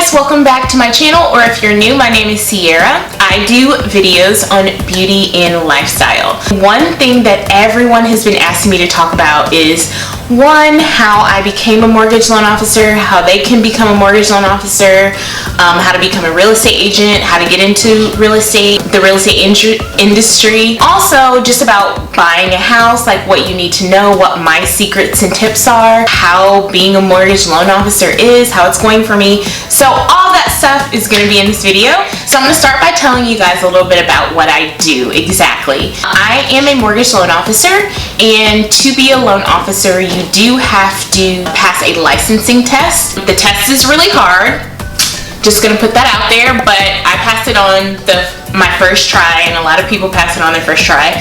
guys, welcome back to my channel, or if you're new, my name is Ciara. I do videos on beauty and lifestyle. One thing that everyone has been asking me to talk about is one, how I became a mortgage loan officer, how they can become a mortgage loan officer, how to become a real estate agent, how to get into real estate, the real estate industry. Also, just about buying a house, like what you need to know, what my secrets and tips are, how being a mortgage loan officer is, how it's going for me. So all that stuff is going to be in this video. So I'm going to start by telling you guys a little bit about what I do exactly. I am a mortgage loan officer, and to be a loan officer, you do have to pass a licensing test. The test is really hard. Just gonna put that out there, but I passed it on my first try, and a lot of people pass it on their first try.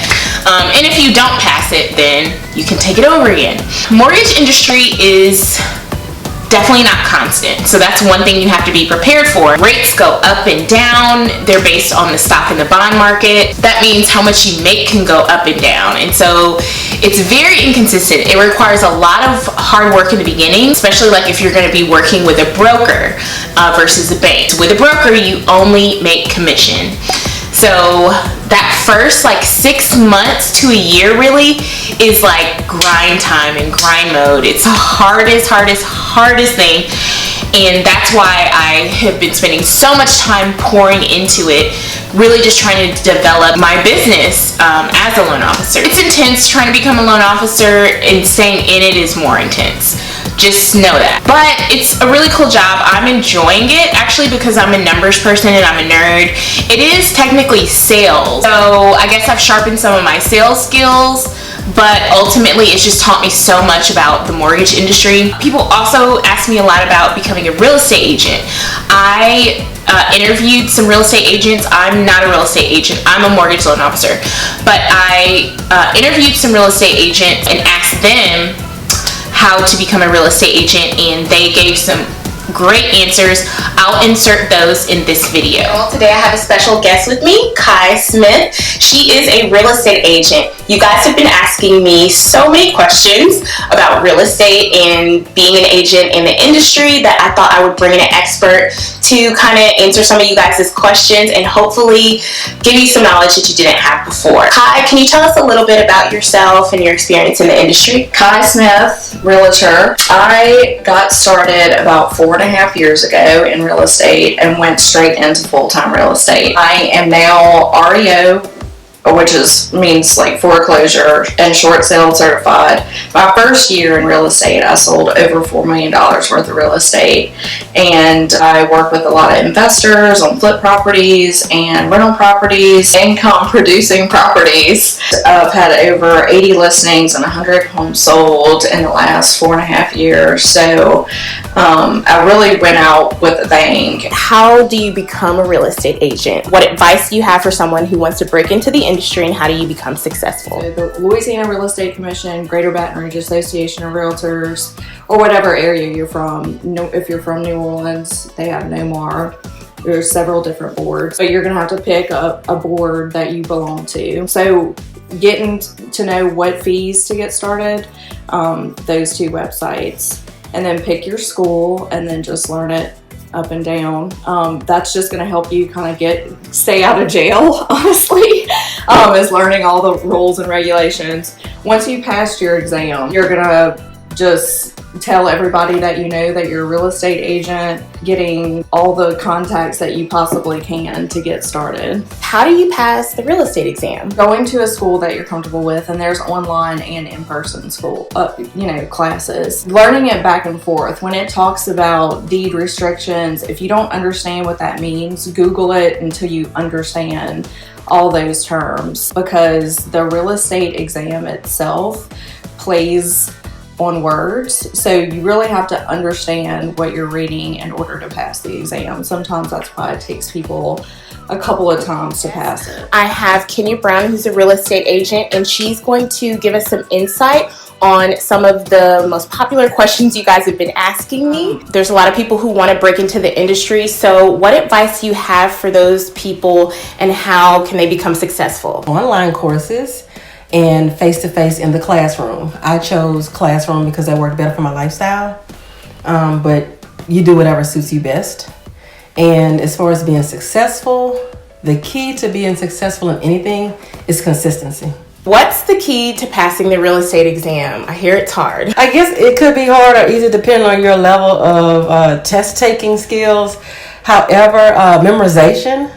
And if you don't pass it, then you can take it over again. Mortgage industry is definitely not constant, so that's one thing you have to be prepared for. Rates go up and down. They're based on the stock and the bond market. That means how much you make can go up and down, and so it's very inconsistent. It requires a lot of hard work in the beginning, especially like if you're going to be working with a broker versus a bank. With a broker, you only make commission. So that first like 6 months to a year really is like grind time and grind mode. It's the hardest thing, and that's why I have been spending so much time pouring into it, really just trying to develop my business as a loan officer. It's intense. Trying to become a loan officer and staying in it is more intense. Just know that. But it's a really cool job. I'm enjoying it actually because I'm a numbers person and I'm a nerd. It is technically sales, so I guess I've sharpened some of my sales skills, but ultimately it's just taught me so much about the mortgage industry. People also ask me a lot about becoming a real estate agent. I interviewed some real estate agents. I'm not a real estate agent. I'm a mortgage loan officer, but I interviewed some real estate agents and asked them how to become a real estate agent, and they gave some great answers. I'll insert those in this video. Well, today I have a special guest with me, Kai Smith. She is a real estate agent. You guys have been asking me so many questions about real estate and being an agent in the industry that I thought I would bring in an expert to kind of answer some of you guys' questions and hopefully give you some knowledge that you didn't have before. Kai, can you tell us a little bit about yourself and your experience in the industry? Kai Smith, realtor. I got started about 4.5 years ago in real estate and went straight into full-time real estate. I am now REO, which means like foreclosure and short sale certified. My first year in real estate, I sold over $4 million worth of real estate, and I work with a lot of investors on flip properties and rental properties, income producing properties. I've had over 80 listings and 100 homes sold in the last 4.5 years, so I really went out with a bang. How do you become a real estate agent? What advice do you have for someone who wants to break into the industry, and how do you become successful? So the Louisiana Real Estate Commission, Greater Baton Rouge Association of Realtors, or whatever area you're from. If you're from New Orleans, they have NOMAR. There's several different boards, but you're gonna have to pick a board that you belong to. So getting to know what fees to get started, those two websites, and then pick your school and then just learn it up and down. That's just going to help you kind of stay out of jail, honestly, is learning all the rules and regulations. Once you pass your exam, you're going to just tell everybody that you know that you're a real estate agent, getting all the contacts that you possibly can to get started. How do you pass the real estate exam? Going to a school that you're comfortable with, and there's online and in-person school, classes. Learning it back and forth. When it talks about deed restrictions, if you don't understand what that means, Google it until you understand all those terms, because the real estate exam itself plays on words, so you really have to understand what you're reading in order to pass the exam. Sometimes that's why it takes people a couple of times to pass it. I have Kenyabrown, who's a real estate agent, and she's going to give us some insight on some of the most popular questions you guys have been asking me. There's a lot of people who want to break into the industry, so what advice do you have for those people, and how can they become successful? Online courses and face-to-face in the classroom. I chose classroom because that worked better for my lifestyle, but you do whatever suits you best. And as far as being successful, the key to being successful in anything is consistency. What's the key to passing the real estate exam? I hear it's hard. I guess it could be hard or easy depending on your level of test taking skills. However, memorization,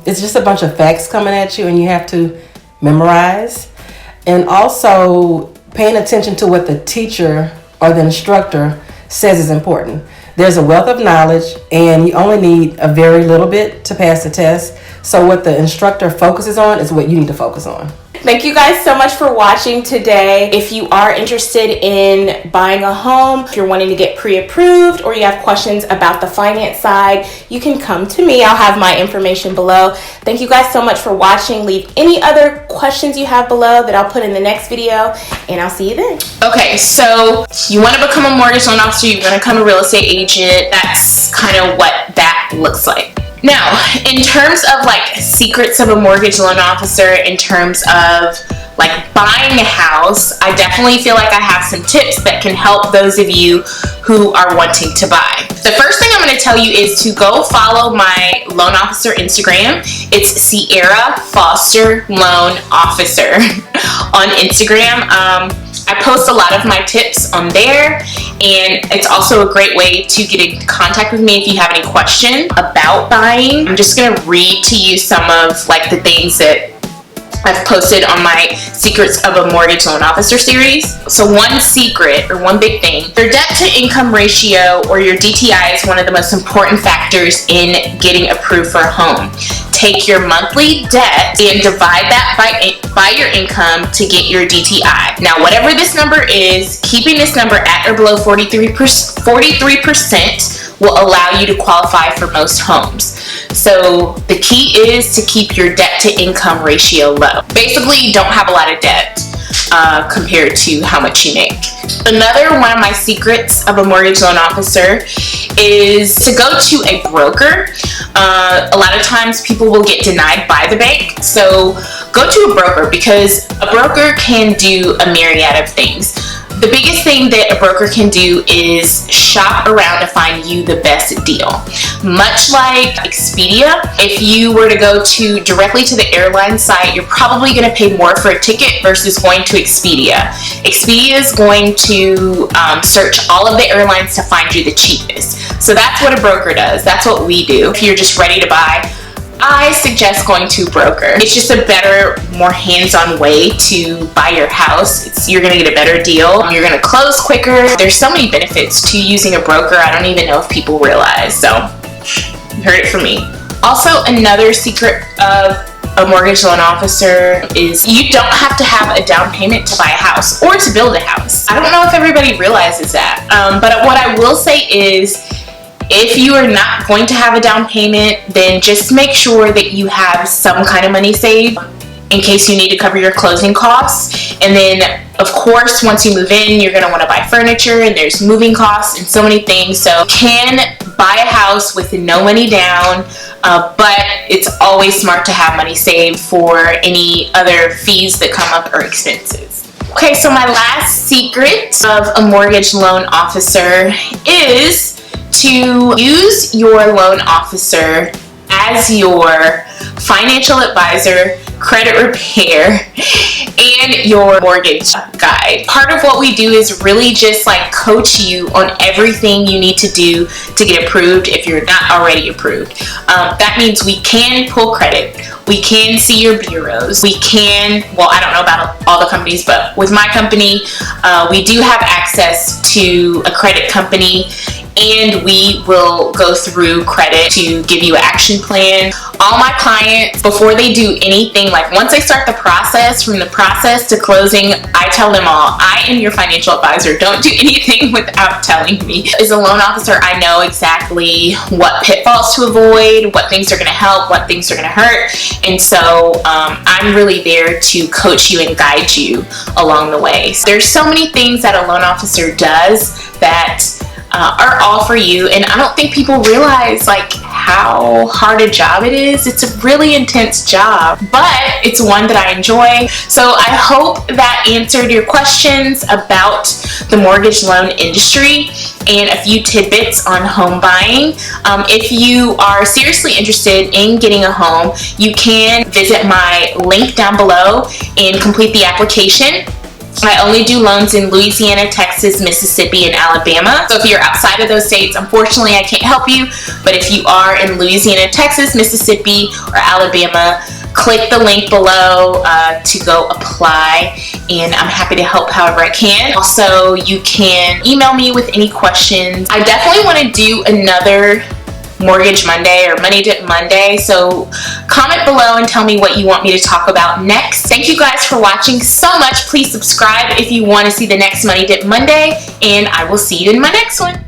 it's just a bunch of facts coming at you and you have to memorize. And also paying attention to what the teacher or the instructor says is important. There's a wealth of knowledge and you only need a very little bit to pass the test. So what the instructor focuses on is what you need to focus on. Thank you guys so much for watching today. If you are interested in buying a home, if you're wanting to get pre-approved or you have questions about the finance side, you can come to me. I'll have my information below. Thank you guys so much for watching. Leave any other questions you have below that I'll put in the next video, and I'll see you then. Okay, so you want to become a mortgage loan officer, you're going to become a real estate agent. That's kind of what that looks like. Now, in terms of like secrets of a mortgage loan officer, in terms of like buying a house, I definitely feel like I have some tips that can help those of you who are wanting to buy. The first thing I'm going to tell you is to go follow my loan officer Instagram. It's Ciara Foster Loan Officer on Instagram. I post a lot of my tips on there, and it's also a great way to get in contact with me if you have any questions about buying. I'm just going to read to you some of like the things that I've posted on my Secrets of a Mortgage Loan Officer series. So one secret, or one big thing, your debt to income ratio, or your DTI, is one of the most important factors in getting approved for a home. Take your monthly debt and divide that by your income to get your DTI. Now, whatever this number is, keeping this number at or below 43% will allow you to qualify for most homes. So the key is to keep your debt to income ratio low. Basically, you don't have a lot of debt compared to how much you make. Another one of my secrets of a mortgage loan officer is to go to a broker. A lot of times people will get denied by the bank, so go to a broker, because a broker can do a myriad of things. The biggest thing that a broker can do is shop around to find you the best deal. Much like Expedia, if you were to go directly to the airline site, you're probably going to pay more for a ticket versus going to Expedia. Expedia is going to search all of the airlines to find you the cheapest. So that's what a broker does. That's what we do. If you're just ready to buy, I suggest going to a broker. It's just a better, more hands-on way to buy your house. You're gonna get a better deal. You're gonna close quicker. There's so many benefits to using a broker. I don't even know if people realize. So you heard it from me. Also, another secret of a mortgage loan officer is you don't have to have a down payment to buy a house or to build a house. I don't know if everybody realizes that. But what I will say is, if you are not going to have a down payment, then just make sure that you have some kind of money saved in case you need to cover your closing costs. And then, of course, once you move in, you're going to want to buy furniture, and there's moving costs and so many things. So you can buy a house with no money down, but it's always smart to have money saved for any other fees that come up or expenses. Okay, so my last secret of a mortgage loan officer is to use your loan officer as your financial advisor, credit repair, and your mortgage guide. Part of what we do is really just like coach you on everything you need to do to get approved if you're not already approved. That means we can pull credit, we can see your bureaus, we can, well, I don't know about all the companies, but with my company, we do have access to a credit company, and we will go through credit to give you an action plan. All my clients, before they do anything, like once they start the process, from the process to closing, I tell them all, I am your financial advisor. Don't do anything without telling me. As a loan officer, I know exactly what pitfalls to avoid, what things are going to help, what things are going to hurt. And so I'm really there to coach you and guide you along the way. So there's so many things that a loan officer does that are all for you, and I don't think people realize like how hard a job it is. It's a really intense job, but it's one that I enjoy. So I hope that answered your questions about the mortgage loan industry and a few tidbits on home buying. If you are seriously interested in getting a home, you can visit my link down below and complete the application. I only do loans in Louisiana, Texas, Mississippi, and Alabama. So if you're outside of those states, unfortunately, I can't help you. But if you are in Louisiana, Texas, Mississippi, or Alabama, click the link below to go apply, and I'm happy to help however I can. Also, you can email me with any questions. I definitely want to do another Mortgage Monday or Money Dip Monday, so comment below and tell me what you want me to talk about next. Thank you guys for watching so much. Please subscribe if you want to see the next Money Dip Monday, and I will see you in my next one.